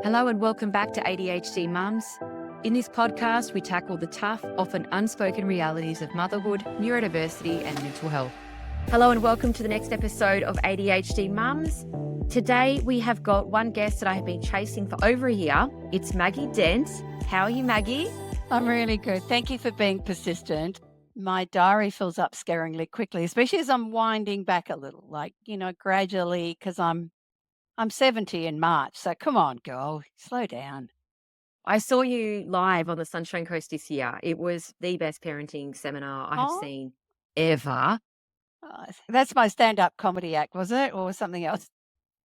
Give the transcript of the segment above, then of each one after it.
Hello and welcome back to ADHD Mums. In this podcast, we tackle the tough, often unspoken realities of motherhood, neurodiversity, and mental health. Hello and welcome to the next episode of ADHD Mums. Today, we have got one guest that I have been chasing for over a year. It's Maggie Dent. How are you, Maggie? I'm really good. Thank you for being persistent. My diary fills up scaringly quickly, especially as I'm winding back a little, gradually, because I'm 70 in March. So come on, girl, slow down. I saw you live on the Sunshine Coast this year. It was the best parenting seminar I have Oh, seen ever. that's my stand-up comedy act, was it, or something else?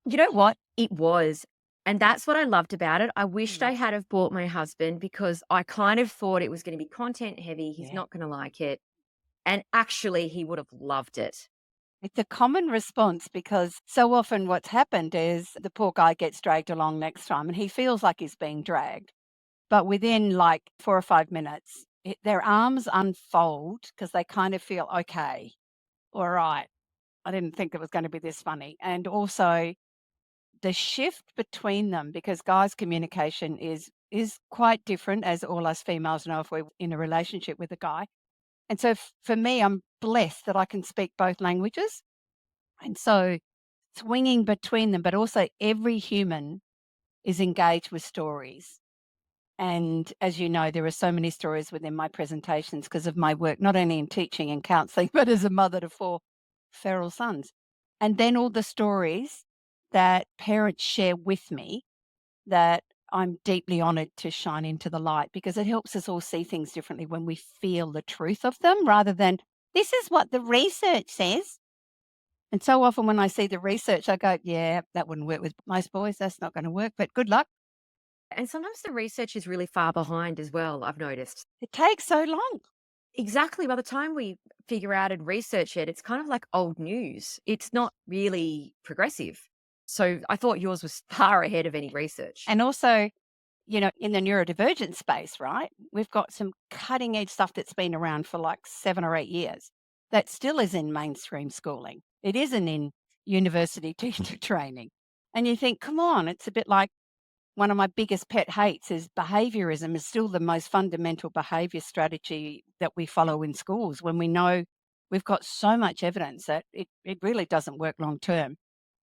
You know what? It was. And that's what I loved about it. I wished I Yes. had have brought my husband because I kind of thought it was going to be content heavy. He's Yeah. not going to like it. And actually, he would have loved it. It's a common response because so often what's happened is the poor guy gets dragged along next time and he feels like he's being dragged. But within like 4 or 5 minutes, their arms unfold because they kind of feel, okay, all right. I didn't think it was going to be this funny. And also the shift between them, because guys' communication is quite different, as all us females know if we're in a relationship with a guy. And so for me, I'm blessed that I can speak both languages. And so swinging between them, but also every human is engaged with stories. And as you know, there are so many stories within my presentations because of my work, not only in teaching and counseling, but as a mother to 4 feral sons. And then all the stories that parents share with me that I'm deeply honored to shine into the light because it helps us all see things differently when we feel the truth of them rather than, this is what the research says. And so often when I see the research, I go, yeah, that wouldn't work with most boys. That's not going to work, but good luck. And sometimes the research is really far behind as well, I've noticed. It takes so long. Exactly. By the time we figure out and research it, it's kind of like old news. It's not really progressive. So I thought yours was far ahead of any research. And also, in the neurodivergent space, right? We've got some cutting edge stuff that's been around for like 7 or 8 years that still is in mainstream schooling. It isn't in university teacher training. And you think, come on, it's a bit like one of my biggest pet hates is behaviorism is still the most fundamental behavior strategy that we follow in schools when we know we've got so much evidence that it really doesn't work long term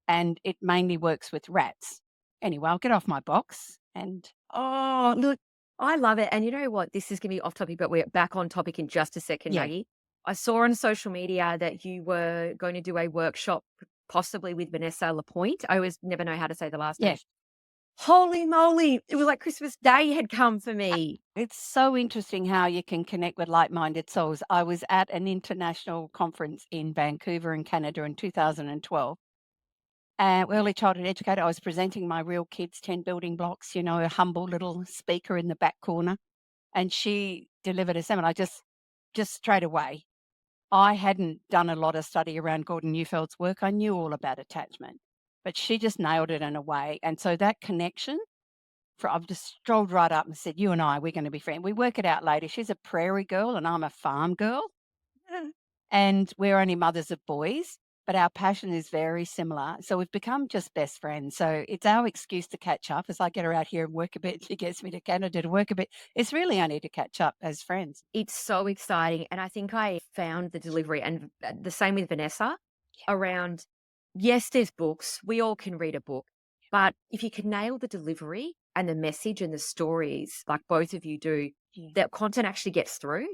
and it mainly works with rats. Anyway, I'll get off my box and Oh, look, I love it. And you know what? This is going to be off topic, but we're back on topic in just a second, yeah, Maggie. I saw on social media that you were going to do a workshop, possibly with Vanessa Lapointe. I always never know how to say the last name. yes. Holy moly. It was like Christmas Day had come for me. It's so interesting how you can connect with like-minded souls. I was at an international conference in Vancouver in Canada in 2012. Early childhood educator, I was presenting my Real Kids 10 building blocks, a humble little speaker in the back corner. And she delivered a seminar just straight away. I hadn't done a lot of study around Gordon Neufeld's work. I knew all about attachment, but she just nailed it in a way. And so that connection, I've just strolled right up and said, you and I, we're going to be friends. We work it out later. She's a prairie girl and I'm a farm girl. And we're only mothers of boys, but our passion is very similar. So we've become just best friends. So it's our excuse to catch up. As I get her out here and work a bit, she gets me to Canada to work a bit. It's really only to catch up as friends. It's so exciting. And I think I found the delivery and the same with Vanessa around, yes, there's books. We all can read a book. But if you can nail the delivery and the message and the stories, like both of you do, Yeah. that content actually gets through.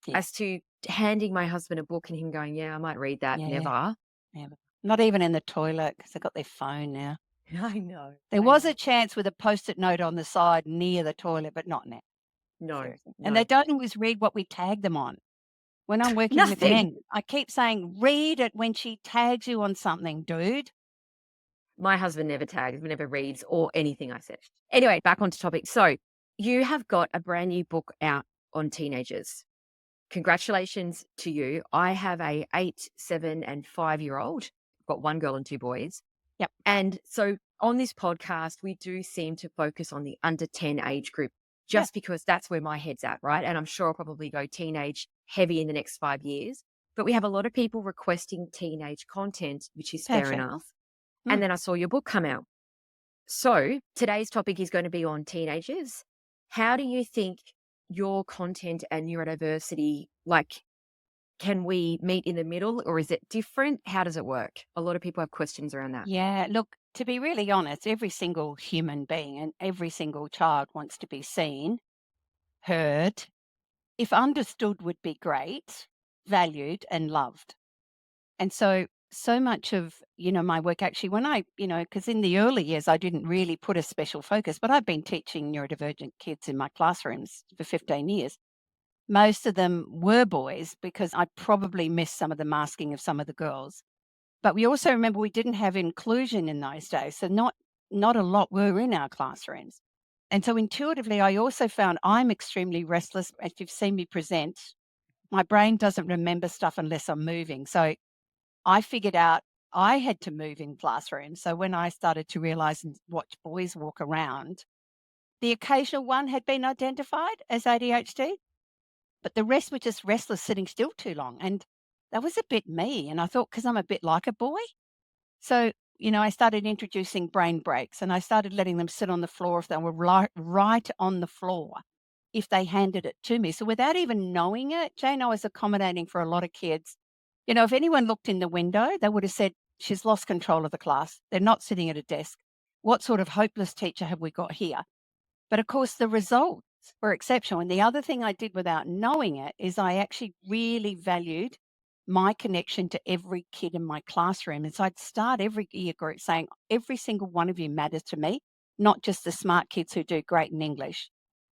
Yeah. As to handing my husband a book and him going, yeah, I might read that. Yeah. Never. Never. Not even in the toilet because they've got their phone now. I know. There I was know. a chance with a post-it note on the side near the toilet, but not now. No, Seriously. And no. they don't always read what we tag them on. When I'm working with Nothing. men, I keep saying, read it when she tags you on something, dude. My husband never tags, never reads or anything I said. Anyway, back onto topic. So you have got a brand new book out on teenagers. Congratulations to you. I have a 8, 7, and 5-year-old. I've got one girl and 2 boys. Yep. And so on this podcast, we do seem to focus on the under 10 age group just because that's where my head's at, right? And I'm sure I'll probably go teenage heavy in the next 5 years. But we have a lot of people requesting teenage content, which is fair Perfect. enough. And then I saw your book come out. So today's topic is going to be on teenagers. How do you think your content and neurodiversity, like, can we meet in the middle or is it different? How does it work? A lot of people have questions around that. Yeah, look, to be really honest, every single human being and every single child wants to be seen, heard, if understood would be great, valued and loved. And so much of, my work actually when I, because in the early years I didn't really put a special focus, but I've been teaching neurodivergent kids in my classrooms for 15 years. Most of them were boys because I probably missed some of the masking of some of the girls. But we also remember we didn't have inclusion in those days, so not a lot were in our classrooms. And so intuitively, I also found I'm extremely restless. If you've seen me present, my brain doesn't remember stuff unless I'm moving. So I figured out I had to move in classrooms. So when I started to realize and watch boys walk around, the occasional one had been identified as ADHD, but the rest were just restless, sitting still too long. And that was a bit me. And I thought, because I'm a bit like a boy. So, I started introducing brain breaks and I started letting them sit on the floor if they were right on the floor, if they handed it to me. So, without even knowing it, Jane, I was accommodating for a lot of kids. If anyone looked in the window, they would have said, she's lost control of the class. They're not sitting at a desk. What sort of hopeless teacher have we got here? But of course, the results were exceptional. And the other thing I did without knowing it is I actually really valued my connection to every kid in my classroom. And so I'd start every year group saying, every single one of you matters to me, not just the smart kids who do great in English.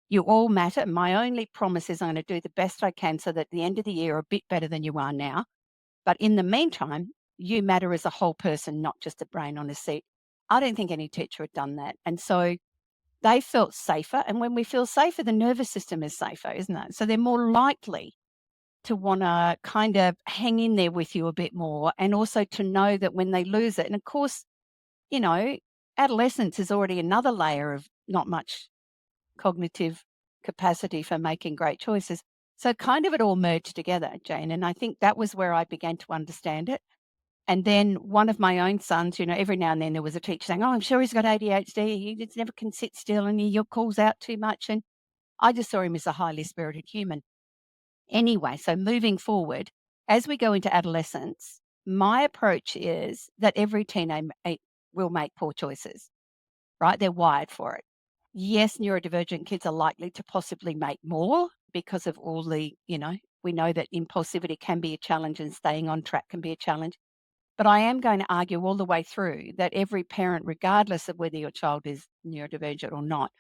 You all matter. My only promise is I'm going to do the best I can so that at the end of the year, are a bit better than you are now. But in the meantime, you matter as a whole person, not just a brain on a seat. I don't think any teacher had done that. And so they felt safer. And when we feel safer, the nervous system is safer, isn't it? So they're more likely to want to kind of hang in there with you a bit more, and also to know that when they lose it, and of course, you know, adolescence is already another layer of not much cognitive capacity for making great choices. So kind of it all merged together, Jane. And I think that was where I began to understand it. And then one of my own sons, every now and then there was a teacher saying, "Oh, I'm sure he's got ADHD. He just never can sit still and he calls out too much." And I just saw him as a highly spirited human. Anyway, so moving forward, as we go into adolescence, my approach is that every teenager will make poor choices, right? They're wired for it. Yes, neurodivergent kids are likely to possibly make more because of all we know that impulsivity can be a challenge and staying on track can be a challenge. But I am going to argue all the way through that every parent, regardless of whether your child is neurodivergent or not,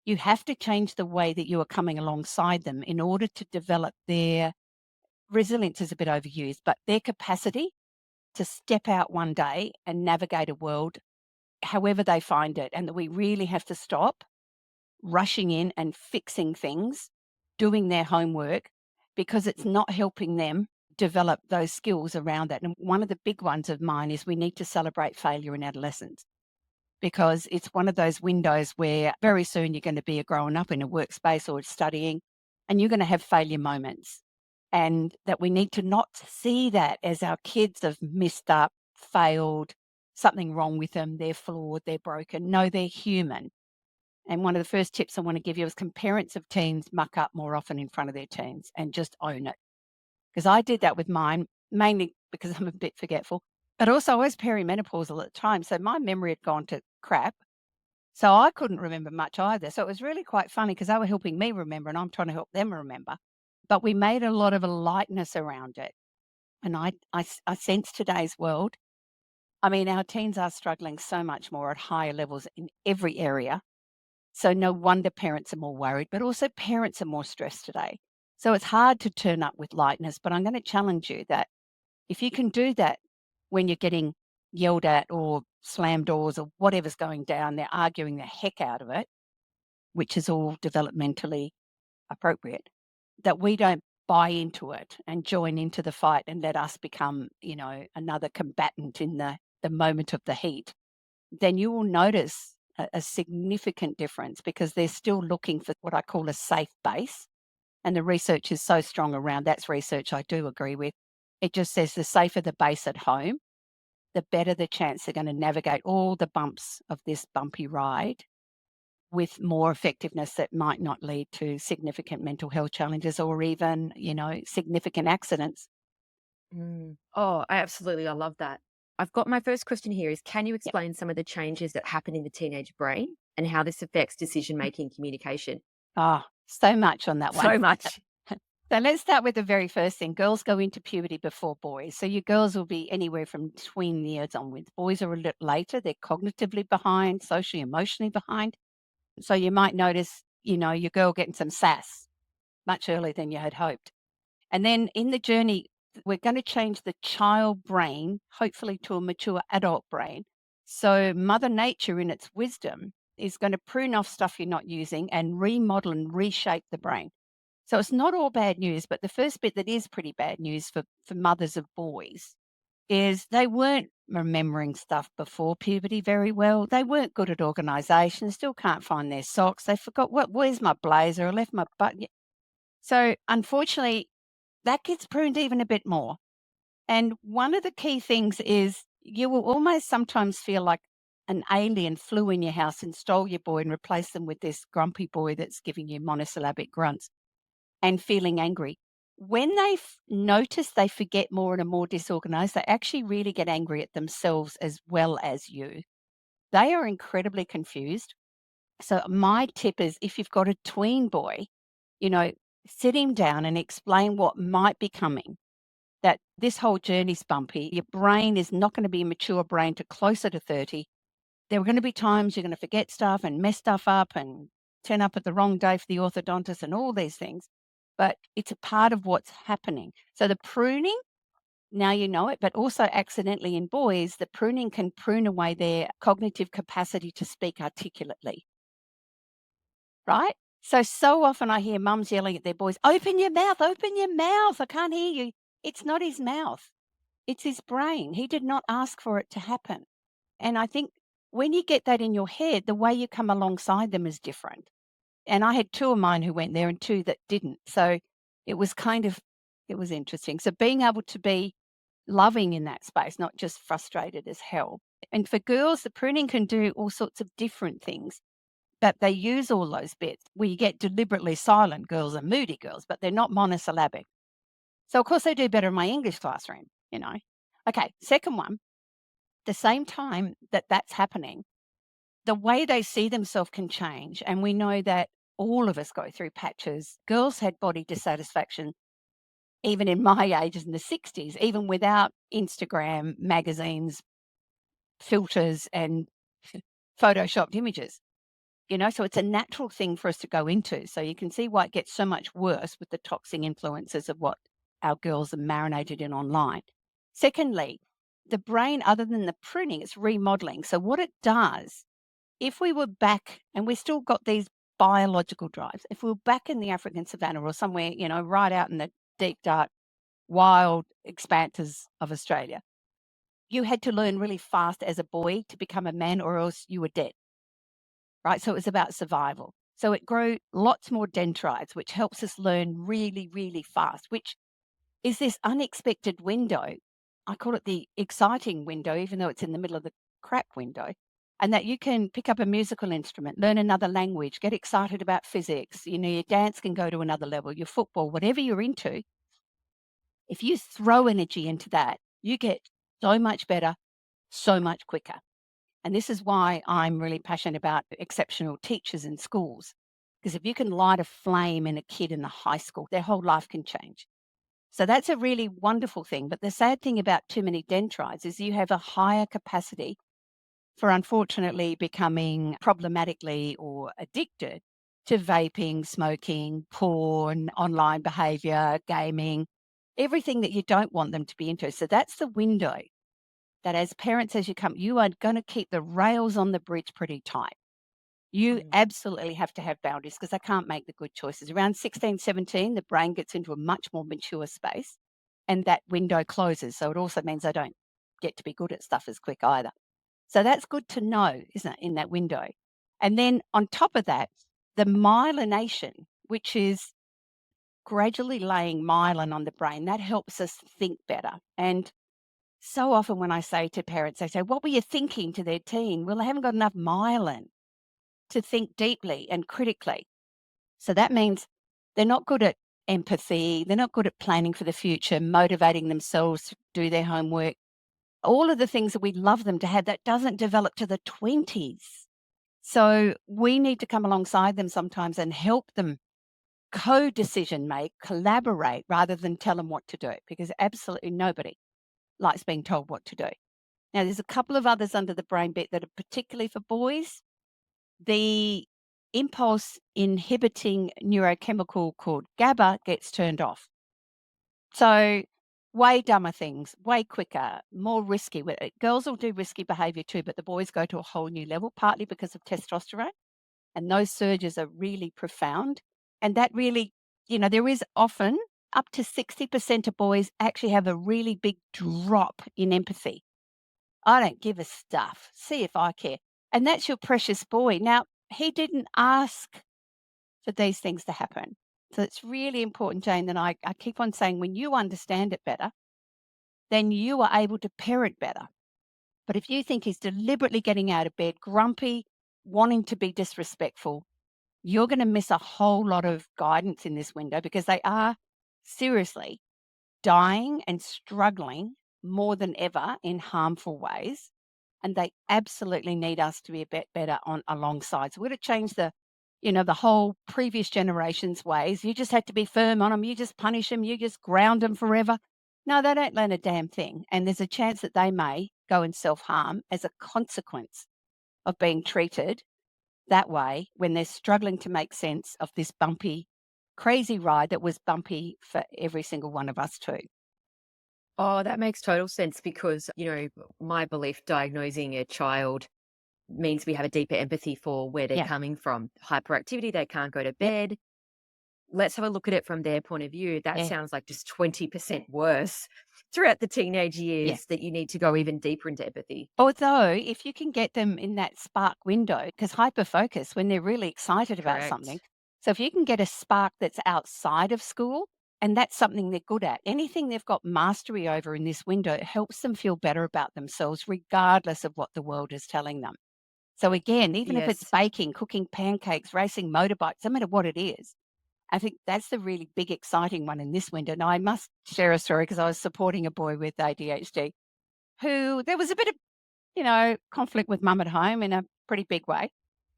you have to change the way that you are coming alongside them in order to develop their resilience is a bit overused, but their capacity to step out one day and navigate a world however they find it. And that we really have to stop rushing in and fixing things, doing their homework, because it's not helping them develop those skills around that. And one of the big ones of mine is we need to celebrate failure in adolescence, because it's one of those windows where very soon you're going to be a grown up in a workspace or studying, and you're going to have failure moments. And that we need to not see that as our kids have messed up, failed, something wrong with them, they're flawed, they're broken. No, they're human. And one of the first tips I want to give you is, can parents of teens muck up more often in front of their teens and just own it? Because I did that with mine, mainly because I'm a bit forgetful, but also I was perimenopausal at the time. So my memory had gone to crap. So I couldn't remember much either. So it was really quite funny because they were helping me remember and I'm trying to help them remember. But we made a lot of a lightness around it. And I sense today's world. I mean, our teens are struggling so much more at higher levels in every area. So no wonder parents are more worried, but also parents are more stressed today. So it's hard to turn up with lightness, but I'm going to challenge you that if you can do that when you're getting yelled at or slam doors or whatever's going down, they're arguing the heck out of it, which is all developmentally appropriate, that we don't buy into it and join into the fight and let us become, another combatant in the moment of the heat, then you will notice a significant difference, because they're still looking for what I call a safe base. And the research is so strong around that's research I do agree with. It just says the safer the base at home, the better the chance they're going to navigate all the bumps of this bumpy ride with more effectiveness that might not lead to significant mental health challenges or even, significant accidents. Oh, I love that. I've got my first question here is, can you Yep. explain some of the changes that happen in the teenage brain and how this affects decision making communication? Ah, so much on that one. So much. So let's start with the very first thing. Girls go into puberty before boys. So your girls will be anywhere from tween years onwards. Boys are a little later. They're cognitively behind, socially, emotionally behind. So you might notice, your girl getting some sass much earlier than you had hoped. And then in the journey, we're going to change the child brain, hopefully to a mature adult brain. So Mother Nature, in its wisdom, is going to prune off stuff you're not using and remodel and reshape the brain. So it's not all bad news, but the first bit that is pretty bad news for mothers of boys is they weren't remembering stuff before puberty very well. They weren't good at organisation, still can't find their socks. They forgot, where's my blazer? I left my button. So unfortunately, that gets pruned even a bit more. And one of the key things is you will almost sometimes feel like an alien flew in your house and stole your boy and replaced them with this grumpy boy that's giving you monosyllabic grunts and feeling angry. When they notice they forget more and are more disorganized, they actually really get angry at themselves as well as you. They are incredibly confused. So, my tip is if you've got a tween boy, you know, sit him down and explain what might be coming. That this whole journey's bumpy. Your brain is not going to be a mature brain to closer to 30. There are going to be times you're going to forget stuff and mess stuff up and turn up at the wrong day for the orthodontist and all these things. But it's a part of what's happening. So the pruning, now you know it, but also accidentally in boys, the pruning can prune away their cognitive capacity to speak articulately, right? So often I hear mums yelling at their boys, open your mouth, I can't hear you. It's not his mouth, it's his brain. He did not ask for it to happen. And I think when you get that in your head, the way you come alongside them is different. And I had two of mine who went there and two that didn't. So it was it was interesting. So being able to be loving in that space, not just frustrated as hell. And for girls, the pruning can do all sorts of different things, but they use all those bits. We get deliberately silent girls are moody girls, but they're not monosyllabic. So of course they do better in my English classroom. Okay, second one, the same time that that's happening, the way they see themselves can change. And we know that all of us go through patches. Girls had body dissatisfaction even in my ages in the 60s, even without Instagram, magazines, filters, and photoshopped images. So it's a natural thing for us to go into. So you can see why it gets so much worse with the toxic influences of what our girls are marinated in online. Secondly, the brain, other than the pruning, it's remodeling. So what it does, if we were back and we still got these biological drives, if we were back in the African savannah or somewhere, right out in the deep, dark, wild expanses of Australia, you had to learn really fast as a boy to become a man or else you were dead, right? So it was about survival. So it grew lots more dendrites, which helps us learn really, really fast, which is this unexpected window. I call it the exciting window, even though it's in the middle of the crap window. And that you can pick up a musical instrument, learn another language, get excited about physics. Your dance can go to another level, your football, whatever you're into. If you throw energy into that, you get so much better, so much quicker. And this is why I'm really passionate about exceptional teachers in schools. Because if you can light a flame in a kid in the high school, their whole life can change. So that's a really wonderful thing. But the sad thing about too many dendrites is you have a higher capacity for unfortunately becoming problematically or addicted to vaping, smoking, porn, online behavior, gaming, everything that you don't want them to be into. So that's the window that as parents, as you are going to keep the rails on the bridge pretty tight. You Mm. absolutely have to have boundaries because they can't make the good choices. Around 16, 17, the brain gets into a much more mature space and that window closes. So it also means they don't get to be good at stuff as quick either. So that's good to know, isn't it, in that window? And then on top of that, the myelination, which is gradually laying myelin on the brain, that helps us think better. And So often when I say to parents, they say, "What were you thinking?" to their teen. Well, they haven't got enough myelin to think deeply and critically. So that means they're not good at empathy. They're not good at planning for the future, motivating themselves to do their homework. All of the things that we'd love them to have, that doesn't develop to the 20s. So we need to come alongside them sometimes and help them co-decision make, collaborate rather than tell them what to do, because absolutely nobody likes being told what to do. Now, there's a couple of others under the brain bit that are particularly for boys. The impulse inhibiting neurochemical called GABA gets turned off. So, way dumber things, way quicker, more risky. Girls will do risky behavior too, but the boys go to a whole new level, partly because of testosterone. And those surges are really profound. And that really, there is often up to 60% of boys actually have a really big drop in empathy. I don't give a stuff. See if I care. And that's your precious boy. Now, he didn't ask for these things to happen. So it's really important, Jane, that I keep on saying when you understand it better, then you are able to parent better. But if you think he's deliberately getting out of bed, grumpy, wanting to be disrespectful, you're going to miss a whole lot of guidance in this window, because they are seriously dying and struggling more than ever in harmful ways. And they absolutely need us to be a bit better on alongside. So we're to change the whole previous generation's ways. You just had to be firm on them. You just punish them. You just ground them forever. No, they don't learn a damn thing. And there's a chance that they may go and self-harm as a consequence of being treated that way when they're struggling to make sense of this bumpy, crazy ride that was bumpy for every single one of us too. Oh, that makes total sense because, my belief diagnosing a child means we have a deeper empathy for where they're Yeah, coming from. Hyperactivity, they can't go to yep, bed. Let's have a look at it from their point of view. That yeah, sounds like just 20% worse throughout the teenage yeah. years that you need to go even deeper into empathy. Although, if you can get them in that spark window, because hyperfocus when they're really excited about something. Correct. So if you can get a spark that's outside of school, and that's something they're good at, anything they've got mastery over in this window, it helps them feel better about themselves, regardless of what the world is telling them. So again, even if it's Yes. baking, cooking pancakes, racing motorbikes, no matter what it is, I think that's the really big, exciting one in this window. Now, I must share a story because I was supporting a boy with ADHD who there was a bit of conflict with mum at home in a pretty big way.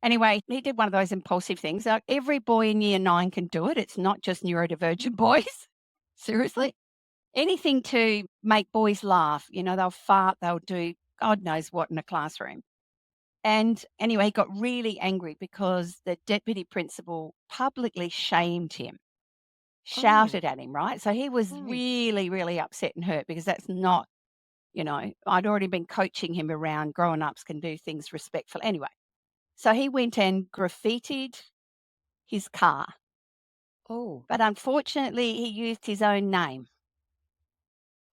Anyway, he did one of those impulsive things. Every boy in year 9 can do it. It's not just neurodivergent boys. Seriously. Anything to make boys laugh. They'll fart, they'll do God knows what in a classroom. And anyway, he got really angry because the deputy principal publicly shamed him, Oh, shouted at him, right? So he was oh, really, really upset and hurt because that's not, I'd already been coaching him around grown ups can do things respectful. Anyway, so he went and graffitied his car, oh, but unfortunately, he used his own name.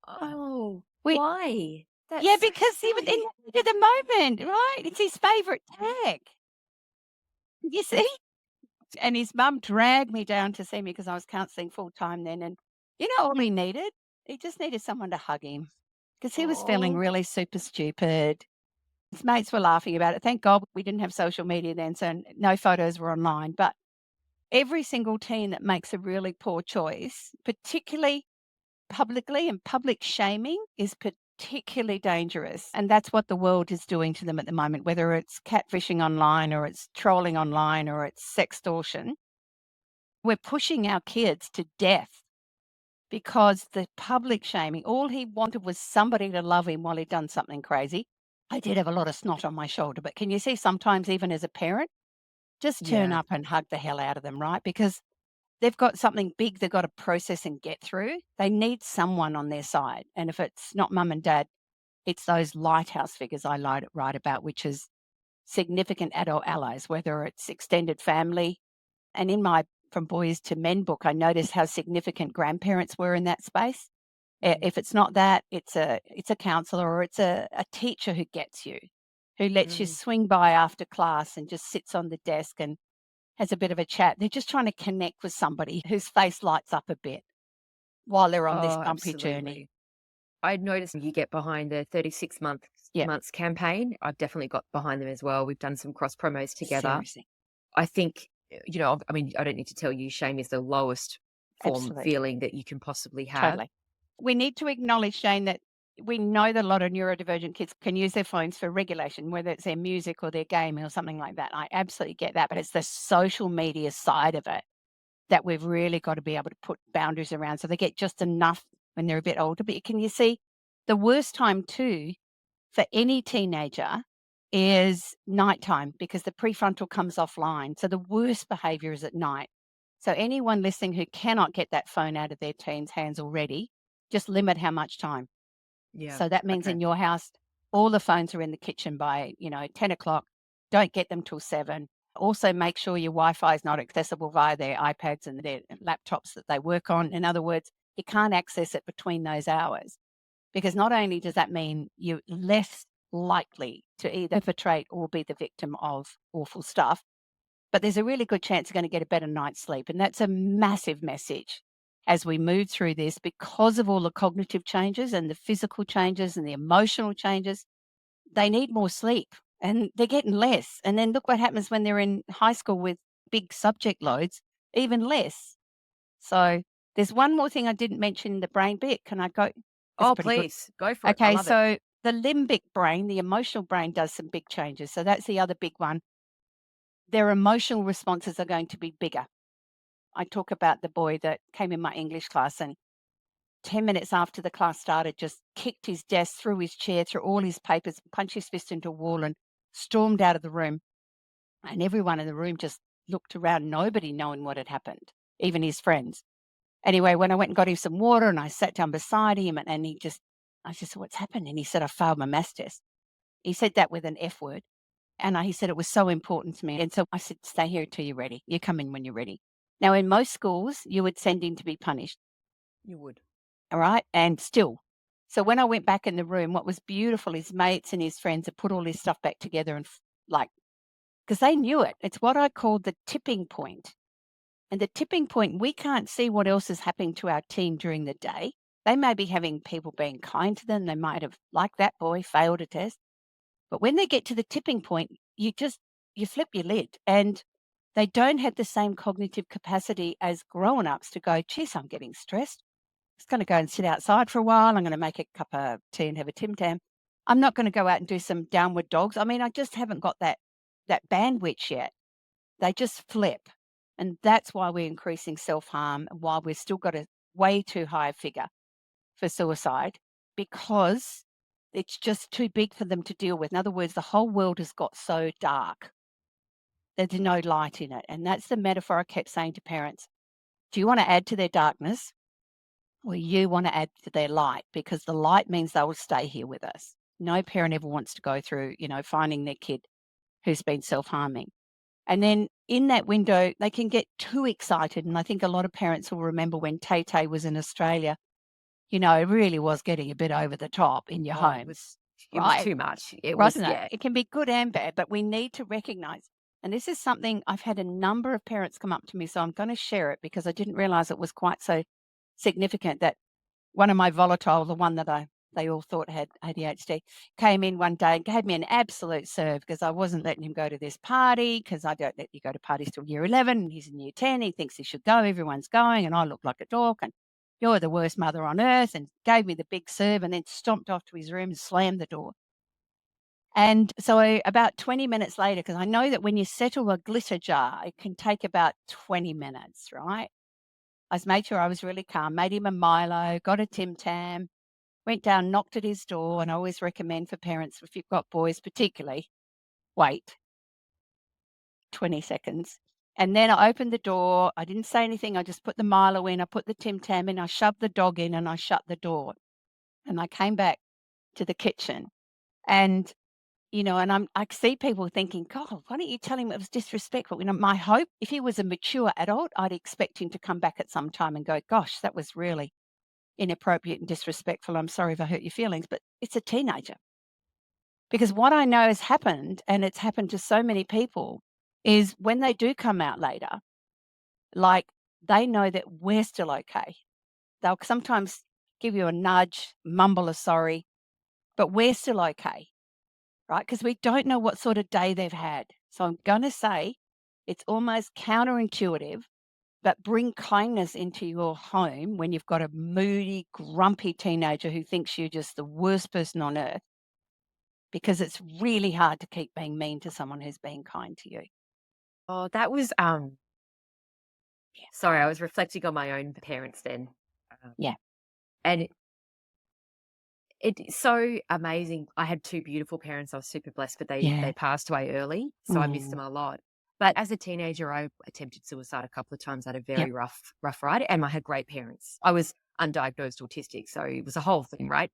oh. Which, Why? That's yeah, so because he was in silly. the heat of the moment, right? It's his favorite tag. You see? And his mum dragged me down to see me because I was counseling full time then. And all he needed? He just needed someone to hug him because he was feeling Oh, really super stupid. His mates were laughing about it. Thank God we didn't have social media then, so no photos were online. But every single teen that makes a really poor choice, particularly publicly, and public shaming is particularly dangerous. And that's what the world is doing to them at the moment, whether it's catfishing online or it's trolling online or it's sextortion. We're pushing our kids to death because the public shaming, all he wanted was somebody to love him while he'd done something crazy. I did have a lot of snot on my shoulder, but can you see sometimes even as a parent, just turn yeah. up and hug the hell out of them, right? Because they've got something big they've got to process and get through. They need someone on their side. And if it's not mum and dad, it's those lighthouse figures I write about, which is significant adult allies, whether it's extended family. And in my From Boys to Men book, I noticed how significant grandparents were in that space. Mm, If it's not that, it's a counselor or it's a teacher who gets you, who lets you mm. swing by after class and just sits on the desk and has a bit of a chat. They're just trying to connect with somebody whose face lights up a bit while they're on this Oh, bumpy journey. absolutely. I noticed you get behind the 36 Yeah, months campaign. I've definitely got behind them as well. We've done some cross promos together. seriously. I think, I mean, I don't need to tell you, shame is the lowest form Absolutely. feeling that you can possibly have. Totally. We need to acknowledge, Jane, that we know that a lot of neurodivergent kids can use their phones for regulation, whether it's their music or their gaming or something like that. I absolutely get that. But it's the social media side of it that we've really got to be able to put boundaries around so they get just enough when they're a bit older. But can you see the worst time too for any teenager is nighttime because the prefrontal comes offline. So the worst behavior is at night. So anyone listening who cannot get that phone out of their teens' hands already, just limit how much time. Yeah. So that means Okay. in your house, all the phones are in the kitchen by, 10 o'clock. Don't get them till 7. Also, make sure your Wi-Fi is not accessible via their iPads and their laptops that they work on. In other words, you can't access it between those hours because not only does that mean you're less likely to either perpetrate or be the victim of awful stuff, but there's a really good chance you're going to get a better night's sleep. And that's a massive message as we move through this because of all the cognitive changes and the physical changes and the emotional changes. They need more sleep and they're getting less. And then look what happens when they're in high school with big subject loads, even less. So there's one more thing I didn't mention in the brain bit. Can I go? It's Oh, pretty good. please go for it. I Okay, love it. so the limbic brain, the emotional brain, does some big changes. So that's the other big one. Their emotional responses are going to be bigger. I talk about the boy that came in my English class and 10 minutes after the class started, just kicked his desk, threw his chair, threw all his papers, punched his fist into a wall and stormed out of the room. And everyone in the room just looked around, nobody knowing what had happened, even his friends. Anyway, when I went and got him some water and I sat down beside him and I just said, what's happened? And he said, I failed my maths test. He said that with an F word. And he said it was so important to me. And so I said, stay here till you're ready. You come in when you're ready. Now, in most schools, you would send him to be punished. You would. All right. And still. So when I went back in the room, what was beautiful, his mates and his friends had put all his stuff back together and because they knew it. It's what I call the tipping point. And the tipping point, we can't see what else is happening to our team during the day. They may be having people being kind to them. They might have, like that boy, failed a test. But when they get to the tipping point, you flip your lid and they don't have the same cognitive capacity as grown-ups to go, geez, I'm getting stressed. I'm just going to go and sit outside for a while. I'm going to make a cup of tea and have a Tim Tam. I'm not going to go out and do some downward dogs. I mean, I just haven't got that bandwidth yet. They just flip. And that's why we're increasing self-harm, why we've still got a way too high a figure for suicide, because it's just too big for them to deal with. In other words, the whole world has got so dark. There's no light in it. And that's the metaphor I kept saying to parents. Do you want to add to their darkness or you want to add to their light? Because the light means they will stay here with us. No parent ever wants to go through, finding their kid who's been self-harming. And then in that window, they can get too excited. And I think a lot of parents will remember when Tay was in Australia, it really was getting a bit over the top in your Oh, homes, it was right? too much. It was, Wasn't it? yeah. It can be good and bad, but we need to recognize. And this is something I've had a number of parents come up to me, so I'm going to share it because I didn't realize it was quite so significant that one of my volatile, the one that they all thought had ADHD, came in one day and gave me an absolute serve because I wasn't letting him go to this party because I don't let you go to parties till year 11 and he's in year 10. He thinks he should go. Everyone's going and I look like a dork and you're the worst mother on earth, and gave me the big serve and then stomped off to his room and slammed the door. And so about 20 minutes later, because I know that when you settle a glitter jar, it can take about 20 minutes, right? I just made sure I was really calm, made him a Milo, got a Tim Tam, went down, knocked at his door, and I always recommend for parents, if you've got boys particularly, wait 20 seconds. And then I opened the door. I didn't say anything. I just put the Milo in. I put the Tim Tam in. I shoved the dog in and I shut the door. And I came back to the kitchen and and I see people thinking, God, why don't you tell him it was disrespectful? My hope, if he was a mature adult, I'd expect him to come back at some time and go, gosh, that was really inappropriate and disrespectful. I'm sorry if I hurt your feelings, but it's a teenager. Because what I know has happened, and it's happened to so many people, is when they do come out later, like they know that we're still okay. They'll sometimes give you a nudge, mumble a sorry, but we're still okay, right? Because we don't know what sort of day they've had. So I'm going to say it's almost counterintuitive, but bring kindness into your home when you've got a moody, grumpy teenager who thinks you're just the worst person on earth, because it's really hard to keep being mean to someone who's being kind to you. Oh, that was sorry, I was reflecting on my own parents then. Um, Yeah. and it's so amazing. I had 2 beautiful parents. I was super blessed, but they Yeah. passed away early, so I missed Mm. them a lot. But as a teenager, I attempted suicide a couple of times. I had a Yep. very rough ride, and I had great parents. I was undiagnosed autistic, so it was a whole thing, right?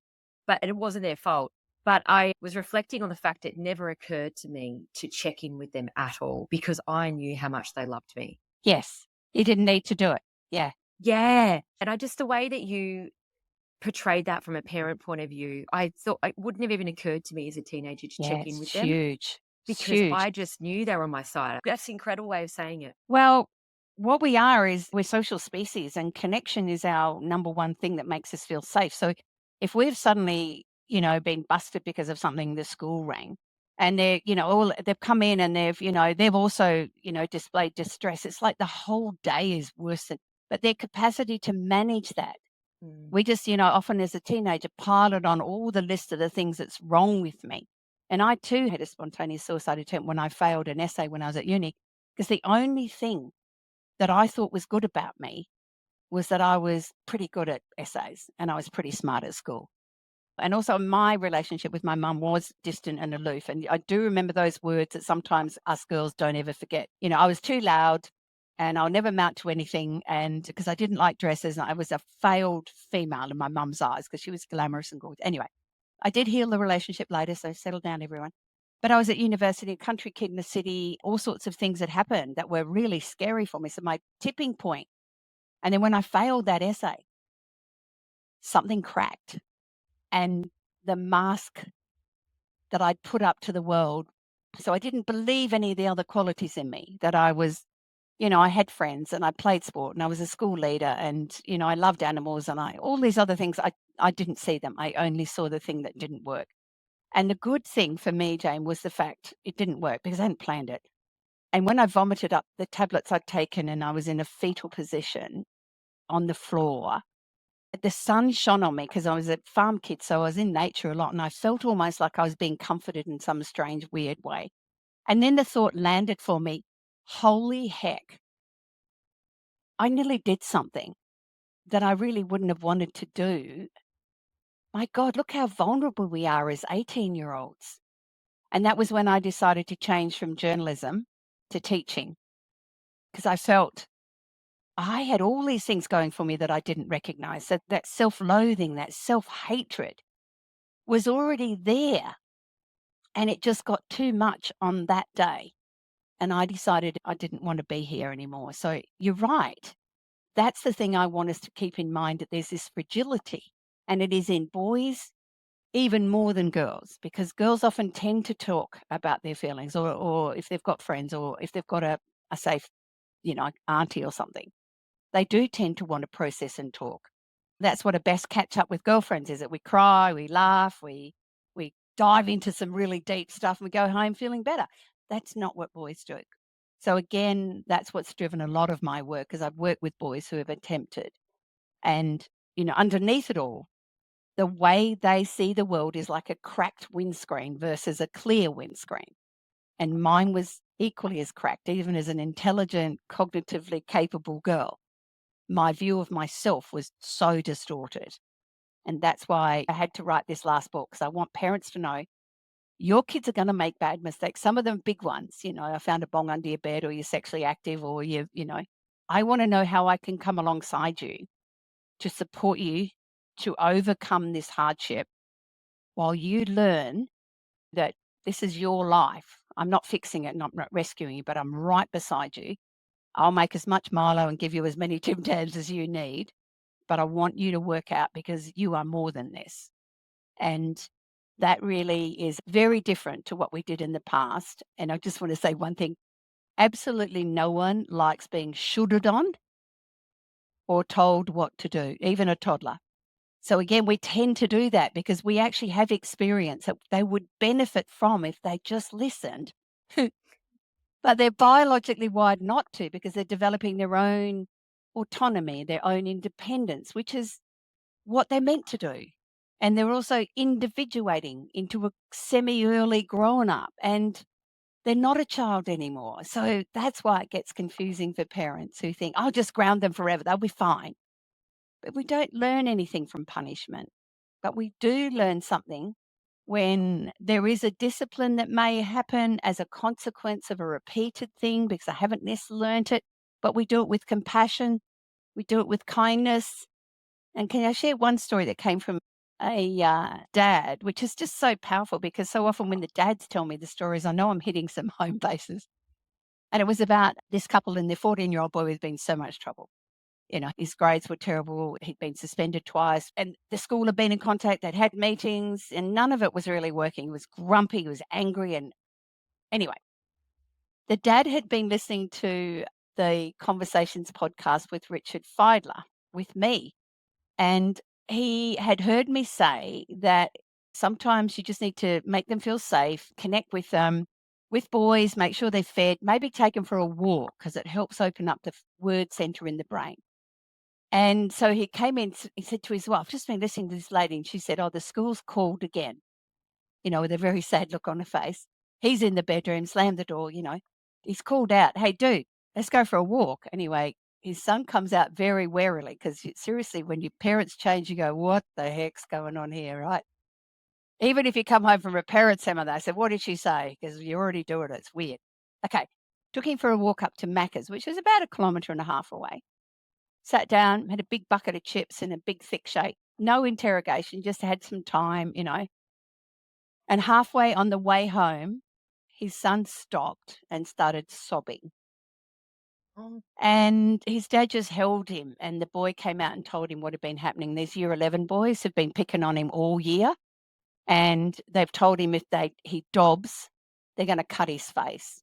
But and it wasn't their fault. But I was reflecting on the fact it never occurred to me to check in with them at all because I knew how much they loved me. Yes. You didn't need to do it. Yeah. Yeah, and I just the way that you portrayed that from a parent point of view, I thought it wouldn't have even occurred to me as a teenager to Yeah. check in It's with them huge. It's because huge. I just knew they were on my side. That's an incredible way of saying it. Well, what we are is we're social species, and connection is our number one thing that makes us feel safe. So if we've suddenly, been busted because of something, the school rang, and they're, all they've come in and they've also, displayed distress. It's like the whole day is worse than, but their capacity to manage that. Mm. We just, often as a teenager, pile it on all the list of the things that's wrong with me. And I too had a spontaneous suicide attempt when I failed an essay when I was at uni, because the only thing that I thought was good about me was that I was pretty good at essays and I was pretty smart at school. And also, my relationship with my mum was distant and aloof. And I do remember those words that sometimes us girls don't ever forget. I was too loud and I'll never amount to anything. And because I didn't like dresses, and I was a failed female in my mum's eyes because she was glamorous and gorgeous. Anyway, I did heal the relationship later. So settle down, everyone. But I was at university, a country kid in the city, all sorts of things that happened that were really scary for me. So my tipping point, and then when I failed that essay, something cracked, and the mask that I'd put up to the world. So I didn't believe any of the other qualities in me, that I was, I had friends and I played sport and I was a school leader and, I loved animals and all these other things. I didn't see them. I only saw the thing that didn't work. And the good thing for me, Jane, was the fact it didn't work because I hadn't planned it. And when I vomited up the tablets I'd taken and I was in a fetal position on the floor, the sun shone on me because I was a farm kid, so I was in nature a lot, and I felt almost like I was being comforted in some strange, weird way. And then the thought landed for me, holy heck, I nearly did something that I really wouldn't have wanted to do. My God, look how vulnerable we are as 18-year-olds. And that was when I decided to change from journalism to teaching, because I felt I had all these things going for me that I didn't recognize. That self-loathing, that self-hatred was already there. And it just got too much on that day. And I decided I didn't want to be here anymore. So you're right. That's the thing I want us to keep in mind, that there's this fragility. And it is in boys even more than girls, because girls often tend to talk about their feelings, or if they've got friends, or if they've got a safe, auntie or something. They do tend to want to process and talk. That's what a best catch up with girlfriends is, that we cry, we laugh, we dive into some really deep stuff and we go home feeling better. That's not what boys do. So again, that's what's driven a lot of my work, because I've worked with boys who have attempted. And, underneath it all, the way they see the world is like a cracked windscreen versus a clear windscreen. And mine was equally as cracked, even as an intelligent, cognitively capable girl. My view of myself was so distorted. And that's why I had to write this last book, because I want parents to know your kids are going to make bad mistakes. Some of them big ones. I found a bong under your bed, or you're sexually active, or I want to know how I can come alongside you to support you to overcome this hardship while you learn that this is your life. I'm not fixing it and I'm not rescuing you, but I'm right beside you. I'll make as much Milo and give you as many Tim Tams as you need, but I want you to work out, because you are more than this. And that really is very different to what we did in the past. And I just want to say one thing: absolutely no one likes being shoulded on or told what to do, even a toddler. So again, we tend to do that because we actually have experience that they would benefit from if they just listened. But they're biologically wired not to because they're developing their own autonomy, their own independence, which is what they're meant to do. And they're also individuating into a semi early grown up and they're not a child anymore. So that's why it gets confusing for parents who think, I'll just ground them forever, they'll be fine. But we don't learn anything from punishment. But we do learn something when there is a discipline that may happen as a consequence of a repeated thing because I haven't necessarily learnt it, but we do it with compassion, we do it with kindness. And can I share one story that came from a dad, which is just so powerful because so often when the dads tell me the stories, I know I'm hitting some home bases. And it was about this couple and their 14-year-old boy was in so much trouble. You know, his grades were terrible. He'd been suspended twice, and the school had been in contact. They'd had meetings, and none of it was really working. He was grumpy, he was angry. And anyway, the dad had been listening to the Conversations podcast with Richard Feidler with me. And he had heard me say that sometimes you just need to make them feel safe, connect with them, with boys, make sure they're fed, maybe take them for a walk because it helps open up the word center in the brain. And so he came in, he said to his wife, "I've just been listening to this lady." And she said, "Oh, the school's called again," with a very sad look on her face. He's in the bedroom, slammed the door, he's called out, "Hey, dude, let's go for a walk." Anyway, his son comes out very warily because seriously, when your parents change, you go, "What the heck's going on here?" Right? Even if you come home from a parent seminar, I said, "What did she say?" Because you're already doing it. It's weird. Okay. Took him for a walk up to Macca's, which was about 1.5 kilometres away. Sat down, had a big bucket of chips and a big thick shake. No interrogation, just had some time. And halfway on the way home, his son stopped and started sobbing. Oh, And his dad just held him, and the boy came out and told him what had been happening. These year 11 boys have been picking on him all year, and they've told him if he dobs, they're going to cut his face.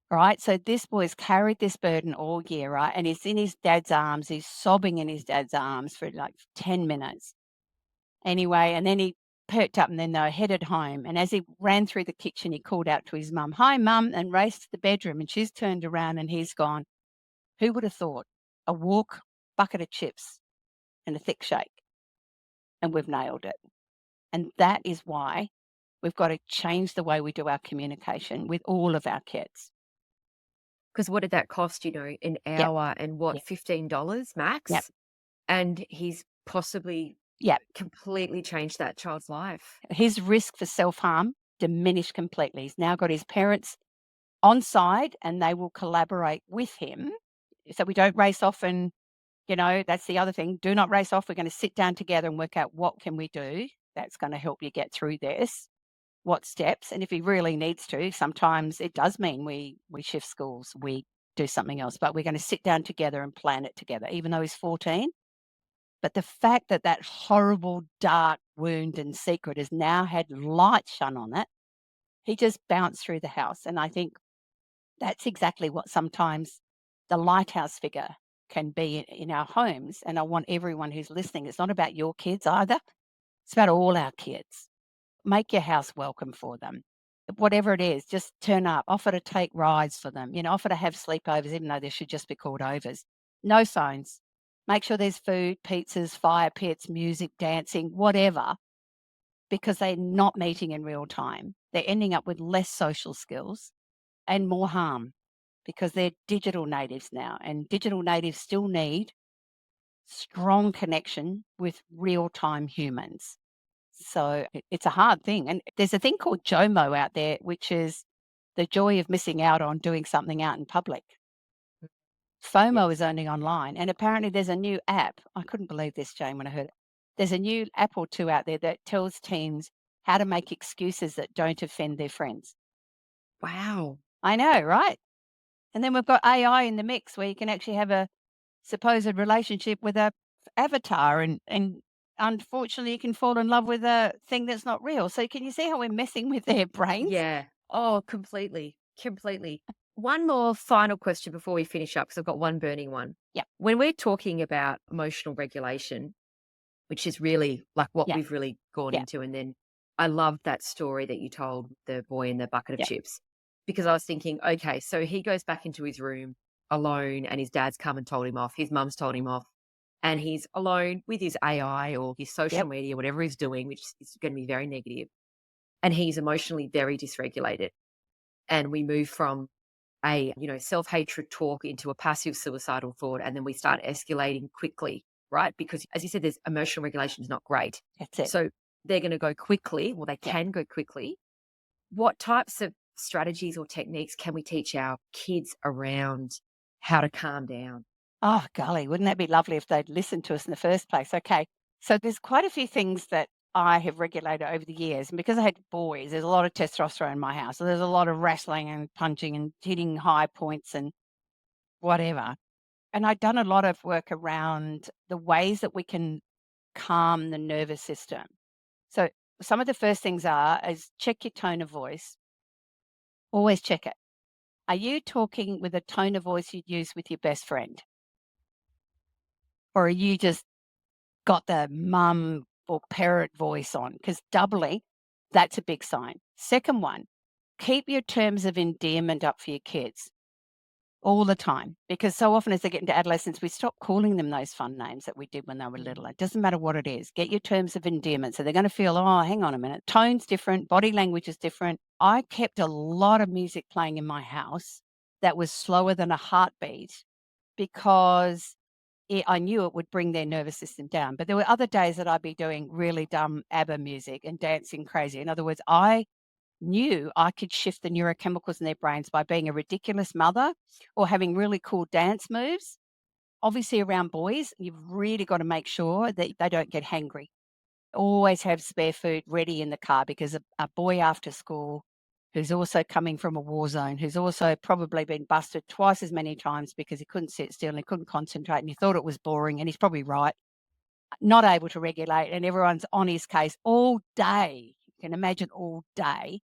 Right? So this boy's carried this burden all year, right? And he's in his dad's arms. He's sobbing in his dad's arms for like 10 minutes. Anyway, and then he perked up and then they were headed home. And as he ran through the kitchen, he called out to his mum, "Hi, mum," and raced to the bedroom. And she's turned around and he's gone, "Who would have thought? A walk, bucket of chips, and a thick shake." And we've nailed it. And that is why we've got to change the way we do our communication with all of our kids. because what did that cost, an Yep. hour and what, Yep. $15 Yep. max? And he's possibly Yep. completely changed that child's life. His risk for self-harm diminished completely. He's now got his parents on side and they will collaborate with him. So we don't race off and, that's the other thing. Do not race off. We're going to sit down together and work out what can we do that's going to help you get through this. What steps? And if he really needs to, sometimes it does mean we shift schools, we do something else, but we're going to sit down together and plan it together, even though he's 14. But the fact that that horrible, dark wound and secret has now had light shone on it, he just bounced through the house. And I think that's exactly what sometimes the lighthouse figure can be in our homes. And I want everyone who's listening, it's not about your kids either, it's about all our kids. Make your house welcome for them. Whatever it is, just turn up, offer to take rides for them, offer to have sleepovers, even though they should just be called overs. No phones. Make sure there's food, pizzas, fire pits, music, dancing, whatever, because they're not meeting in real time. They're ending up with less social skills and more harm because they're digital natives now. And digital natives still need strong connection with real time humans. So it's a hard thing. And there's a thing called JOMO out there, which is the joy of missing out on doing something out in public. Yeah. FOMO is only online. And apparently there's a new app. I couldn't believe this, Jane, when I heard it. There's a new app or two out there that tells teens how to make excuses that don't offend their friends. Wow. I know, right? And then we've got AI in the mix where you can actually have a supposed relationship with a avatar and unfortunately you can fall in love with a thing that's not real. So can you see how we're messing with their brains? Yeah. Oh, completely. Completely. One more final question before we finish up, because I've got one burning one. Yep. When we're talking about emotional regulation, which is really like what Yeah. we've really gone Yeah. into. And then I love that story that you told, the boy in the bucket of Yeah. chips, because I was thinking, okay, so he goes back into his room alone and his dad's come and told him off. His mum's told him off. And he's alone with his AI or his social Yep. media, whatever he's doing, which is going to be very negative. And he's emotionally very dysregulated. And we move from a, self-hatred talk into a passive suicidal thought. And then we start escalating quickly, right? Because as you said, there's emotional regulation is not great. That's it. So they're going to go quickly, or they Yeah. can go quickly. What types of strategies or techniques can we teach our kids around how to calm down? Oh, golly, wouldn't that be lovely if they'd listened to us in the first place? Okay. So there's quite a few things that I have regulated over the years. And because I had boys, there's a lot of testosterone in my house. So there's a lot of wrestling and punching and hitting high points and whatever. And I'd done a lot of work around the ways that we can calm the nervous system. So some of the first things is check your tone of voice. Always check it. Are you talking with a tone of voice you'd use with your best friend? Or are you just got the mum or parent voice on? Because doubly, that's a big sign. Second one, keep your terms of endearment up for your kids all the time, because so often as they get into adolescence, we stop calling them those fun names that we did when they were little. Mm. It doesn't matter what it is. Get your terms of endearment. So they're going to feel, oh, hang on a minute. Tone's different. Body language is different. I kept a lot of music playing in my house that was slower than a heartbeat because I knew it would bring their nervous system down. But there were other days that I'd be doing really dumb ABBA music and dancing crazy. In other words, I knew I could shift the neurochemicals in their brains by being a ridiculous mother or having really cool dance moves. Obviously, around boys, you've really got to make sure that they don't get hangry. Always have spare food ready in the car because a boy after school who's also coming from a war zone, who's also probably been busted twice as many times because he couldn't sit still and he couldn't concentrate and he thought it was boring, and he's probably right, not able to regulate, and everyone's on his case all day. You can imagine all day.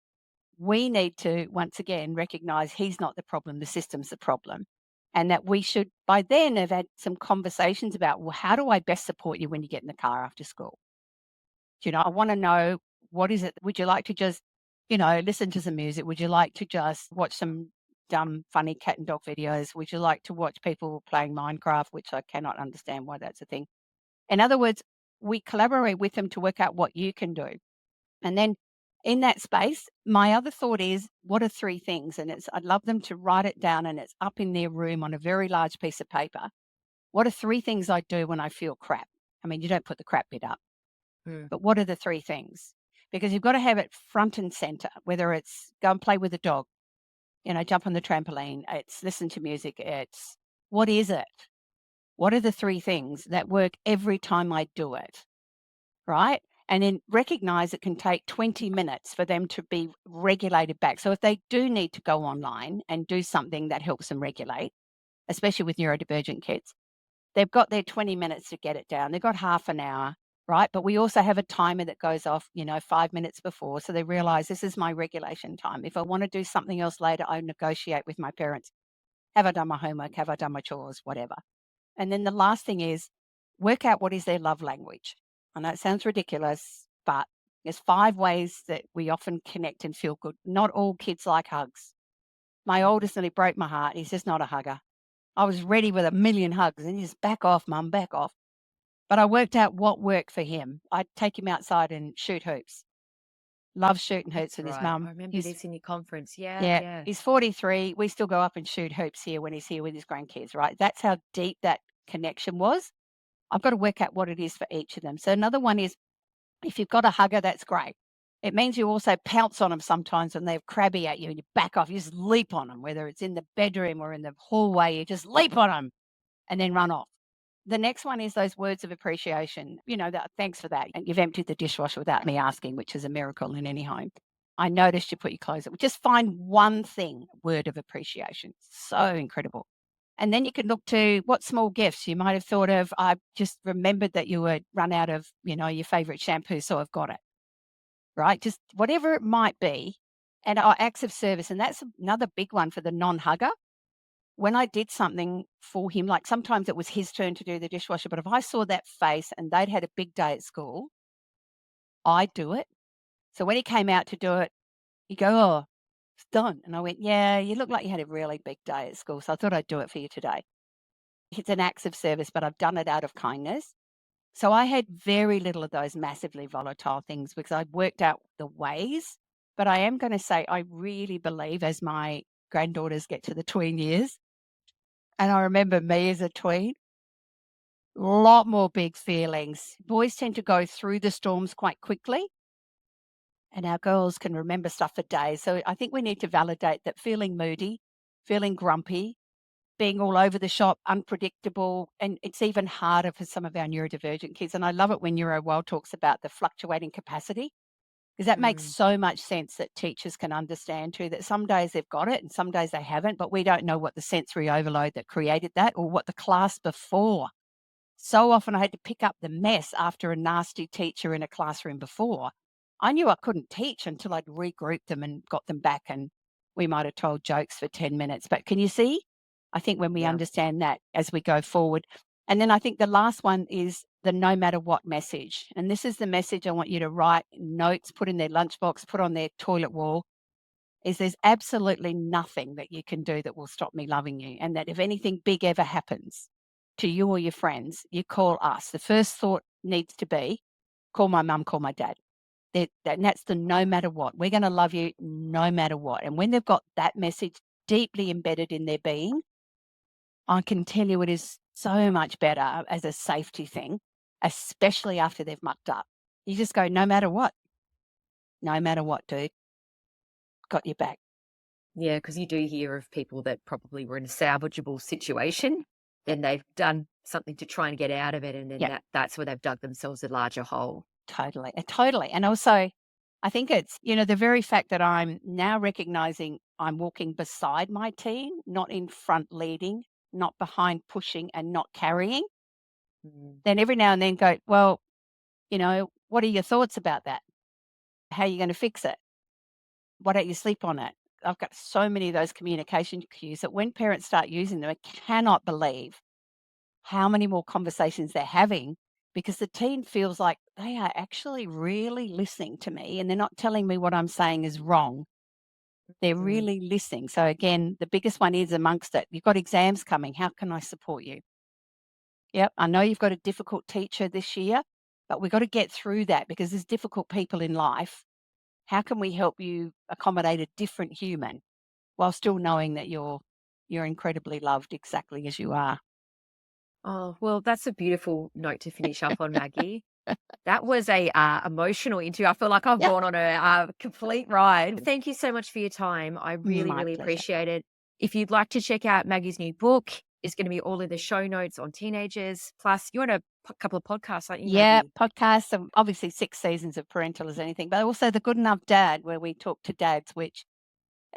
We need to, once again, recognize he's not the problem, the system's the problem. And that we should, by then, have had some conversations about, well, how do I best support you when you get in the car after school? I want to know, what is it? Would you like to just, listen to some music? Would you like to just watch some dumb, funny cat and dog videos? Would you like to watch people playing Minecraft, which I cannot understand why that's a thing? In other words, we collaborate with them to work out what you can do. And then in that space, my other thought is, what are three things? And I'd love them to write it down and it's up in their room on a very large piece of paper. What are three things I do when I feel crap? I mean, you don't put the crap bit up, Mm. but what are the three things? Because you've got to have it front and center, whether it's go and play with a dog, jump on the trampoline, it's listen to music, it's what is it? What are the three things that work every time I do it? Right? And then recognize it can take 20 minutes for them to be regulated back. So if they do need to go online and do something that helps them regulate, especially with neurodivergent kids, they've got their 20 minutes to get it down. They've got half an hour, right? But we also have a timer that goes off, 5 minutes before. So they realize this is my regulation time. If I want to do something else later, I negotiate with my parents. Have I done my homework? Have I done my chores? Whatever. And then the last thing is work out what is their love language. I know it sounds ridiculous, but there's 5 ways that we often connect and feel good. Not all kids like hugs. My oldest nearly broke my heart. He's just not a hugger. I was ready with a million hugs and he's back off, mum, back off. But I worked out what worked for him. I'd take him outside and shoot hoops. Loves shooting hoops That's with his right. I mum. remember this in your conference. Yeah, Yeah, yeah. he's 43. We still go up and shoot hoops here when he's here with his grandkids, right? That's how deep that connection was. I've got to work out what it is for each of them. So another one is, if you've got a hugger, that's great. It means you also pounce on them sometimes when they're crabby at you and you back off. You just leap on them, whether it's in the bedroom or in the hallway, you just leap on them and then run off. The next one is those words of appreciation. That thanks for that. And you've emptied the dishwasher without me asking, which is a miracle in any home. I noticed you put your clothes up. Just find one thing, word of appreciation. So incredible. And then you can look to what small gifts you might have thought of. I just remembered that you were run out of, your favorite shampoo, so I've got it. Right? Just whatever it might be. And our acts of service. And that's another big one for the non-hugger. when I did something for him, like sometimes it was his turn to do the dishwasher, but if I saw that face and they'd had a big day at school, I'd do it. So when he came out to do it, he'd go, "Oh, it's done." And I went, "Yeah, you look like you had a really big day at school, so I thought I'd do it for you today." It's an acts of service, but I've done it out of kindness. So I had very little of those massively volatile things because I'd worked out the ways. But I am going to say, I really believe as my granddaughters get to the tween years, and I remember me as a tween, a lot more big feelings. Boys tend to go through the storms quite quickly, and our girls can remember stuff for days. So I think we need to validate that feeling moody, feeling grumpy, being all over the shop, unpredictable, and it's even harder for some of our neurodivergent kids. And I love it when NeuroWell talks about the fluctuating capacity, because that makes Mm. so much sense that teachers can understand too, that some days they've got it and some days they haven't, but we don't know what the sensory overload that created that or what the class before. So often I had to pick up the mess after a nasty teacher in a classroom before. I knew I couldn't teach until I'd regrouped them and got them back, and we might have told jokes for 10 minutes. But can you see? I think when we Yeah. understand that as we go forward. And then I think the last one is the no matter what message. And this is the message I want you to write in notes, put in their lunchbox, put on their toilet wall, is there's absolutely nothing that you can do that will stop me loving you. And that if anything big ever happens to you or your friends, you call us. The first thought needs to be, call my mum, call my dad. And that's the no matter what. We're going to love you no matter what. And when they've got that message deeply embedded in their being, I can tell you it is so much better as a safety thing, especially after they've mucked up. You just go, no matter what, dude, got your back. Yeah, because you do hear of people that probably were in a salvageable situation, and they've done something to try and get out of it, and then Yeah, that's where they've dug themselves a larger hole. totally. Totally. And also, I think it's, the very fact that I'm now recognizing I'm walking beside my teen, not in front leading, not behind pushing and not carrying. Mm. Then every now and then go, well, what are your thoughts about that? How are you going to fix it? Why don't you sleep on it? I've got so many of those communication cues that when parents start using them, I cannot believe how many more conversations they're having because the teen feels like they are actually really listening to me and they're not telling me what I'm saying is wrong. They're Mm. really listening. So again, the biggest one is amongst it. You've got exams coming. How can I support you? Yep. I know you've got a difficult teacher this year, but we've got to get through that because there's difficult people in life. How can we help you accommodate a different human while still knowing that you're incredibly loved exactly as you are? Oh, well, that's a beautiful note to finish up on, Maggie. That was a emotional interview. I feel like I've Yep. gone on a complete ride. Thank you so much for your time. I really, My really pleasure. appreciate it. If you'd like to check out Maggie's new book, it's going to be all in the show notes on teenagers. Plus, you're on a couple of podcasts, aren't you, Yeah, Maggie? podcasts, obviously 6 seasons of Parental as anything, but also The Good Enough Dad, where we talk to dads, which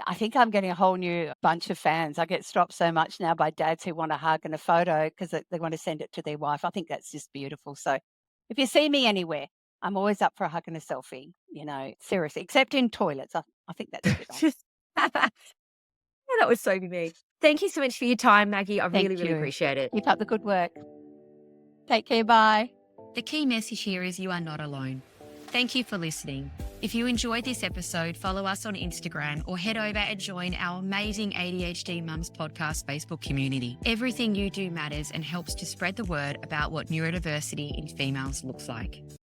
I think I'm getting a whole new bunch of fans. I get stopped so much now by dads who want a hug and a photo because they want to send it to their wife. I think that's just beautiful. So if you see me anywhere, I'm always up for a hug and a selfie, seriously, except in toilets. I think that's a bit on. Just that would so be me. Thank you so much for your time, Maggie. I really, Thank really you. appreciate it. Keep up the good work. Take care. Bye. The key message here is you are not alone. Thank you for listening. If you enjoyed this episode, follow us on Instagram or head over and join our amazing ADHD Mums Podcast Facebook community. Everything you do matters and helps to spread the word about what neurodiversity in females looks like.